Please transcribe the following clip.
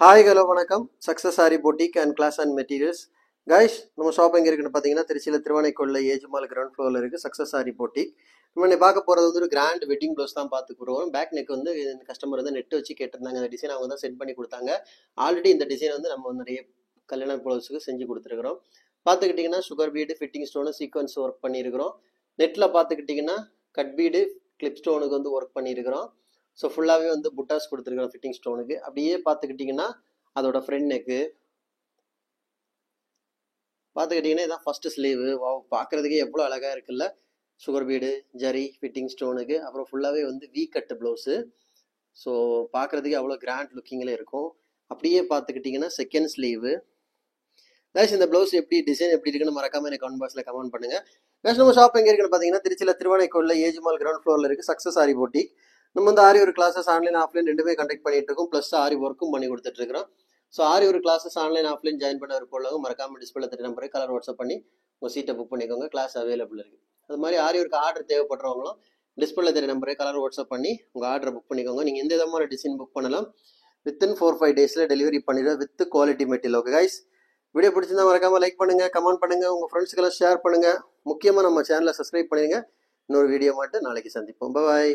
Hi hello வணக்கம். Success sari boutique and class and materials. Guys, நம்ம shop எங்கே இருக்குன்னு பார்த்தீங்கன்னா திருச்சியில் திருவானைக்கோளில் ஏஜ்மால் கிரவுண்ட் ஃப்ளோரில் இருக்குது சக்ஸஸ் சாரி பொட்டிக். நம்ம இன்னைக்கு பார்க்க போகிறது வந்து ஒரு கிராண்ட் வெட்டிங் ப்ளவுஸ் தான் பார்த்து போகிறோம். பேக் நெக் வந்து கஸ்டமர் வந்து நெட் வச்சு கேட்டிருந்தாங்க. அந்த டிசைன் அவங்க தான் செட் பண்ணி கொடுத்தாங்க. ஆல்ரெடி இந்த டிசைன் வந்து நம்ம நிறைய கல்யாண ப்ளவுஸுக்கு செஞ்சு கொடுத்துருக்குறோம். பார்த்துக்கிட்டிங்கன்னா sugar bead, fitting stone, sequence work பண்ணியிருக்கிறோம். நெட்டில் பார்த்துக்கிட்டிங்கன்னா கட் பீடு, கிளிப் ஸ்டோனுக்கு வந்து ஒர்க் பண்ணியிருக்கிறோம். ஸோ ஃபுல்லாகவே வந்து புட்டாஸ் கொடுத்துருக்குறோம் ஃபிட்டிங் ஸ்டோனுக்கு. அப்படியே பார்த்துக்கிட்டிங்கன்னா அதோட ஃப்ரண்ட் நெக்கு பார்த்துக்கிட்டிங்கன்னா இதான் ஃபஸ்ட்டு ஸ்லீவு. பார்க்குறதுக்கே எவ்வளோ அழகாக இருக்குல்ல. சுகர் பீடு, ஜரி, ஃபிட்டிங் ஸ்டோனுக்கு. அப்புறம் ஃபுல்லாகவே வந்து வீ கட்டு ப்ளவுஸு. ஸோ பார்க்குறதுக்கே அவ்வளோ கிராண்ட் லுக்கிங்கில் இருக்கும். அப்படியே பார்த்துக்கிட்டிங்கன்னா செகண்ட் ஸ்லீவு. கேஷ், இந்த ப்ளவுஸ் எப்படி டிசைன் எப்படி இருக்குன்னு மறக்காம எனக்கு கமெண்ட் பாக்ஸில் கமெண்ட் பண்ணுங்க. கேஷ், நம்ம ஷாப் எங்கே இருக்குன்னு பார்த்தீங்கன்னா திருச்சியில் திருவானைக்கோளில் ஏஜ்மால் கிரவுண்ட் ஃப்ளோரில் இருக்குது சக்ஸஸ் சாரி பொட்டிக். நம்ம வந்து ஆரி ஒரு கிளாஸஸ் ஆன்லைன் ஆஃப்லைன் ரெண்டுமே கண்டக்ட் பண்ணிட்டு இருக்கோம். ப்ளஸ் ஆரி ஒர்க்கும் பண்ணி கொடுத்துட்டு இருக்கிறோம். ஸோ ஆரி ஒரு கிளாஸஸ் ஆன்லைன் ஆஃப்லைன் ஜாயின் பண்ண போலவங்க மறக்காம டிஸ்பிளே தெரிய நம்பரை கலர் வாட்ஸ்அப் பண்ணி உங்கள் சீட்டை புக் பண்ணிக்கோங்க. கிளாஸ் அவைலபிள் இருக்குது. அது மாதிரி ஆரி ஒரு ஆர்டர் தேவைப்படுறவங்களும் டிஸ்பிளே தெரிய நம்பரை கலர் வாட்ஸ்அப் பண்ணி உங்கள் ஆர்டரை புக் பண்ணிக்கோங்க. நீங்கள் எந்த விதமான டிசைன் புக் பண்ணலாம். வித்தின் 4-5 டேஸில் டெலிவரி பண்ணிடுவோம் with quality material. Okay guys, video பிடிச்சிருந்தா மறக்காம லைக் பண்ணுங்க, கமெண்ட் பண்ணுங்க, உங்க ஃப்ரெண்ட்ஸ்க்கெல்லாம் ஷேர் பண்ணுங்க. முக்கியமாக நம்ம சேனலை சப்ஸ்கிரைப் பண்ணிடுங்க. இன்னொரு வீடியோ மட்டும் நாளைக்கு சந்திப்போம். பாய்.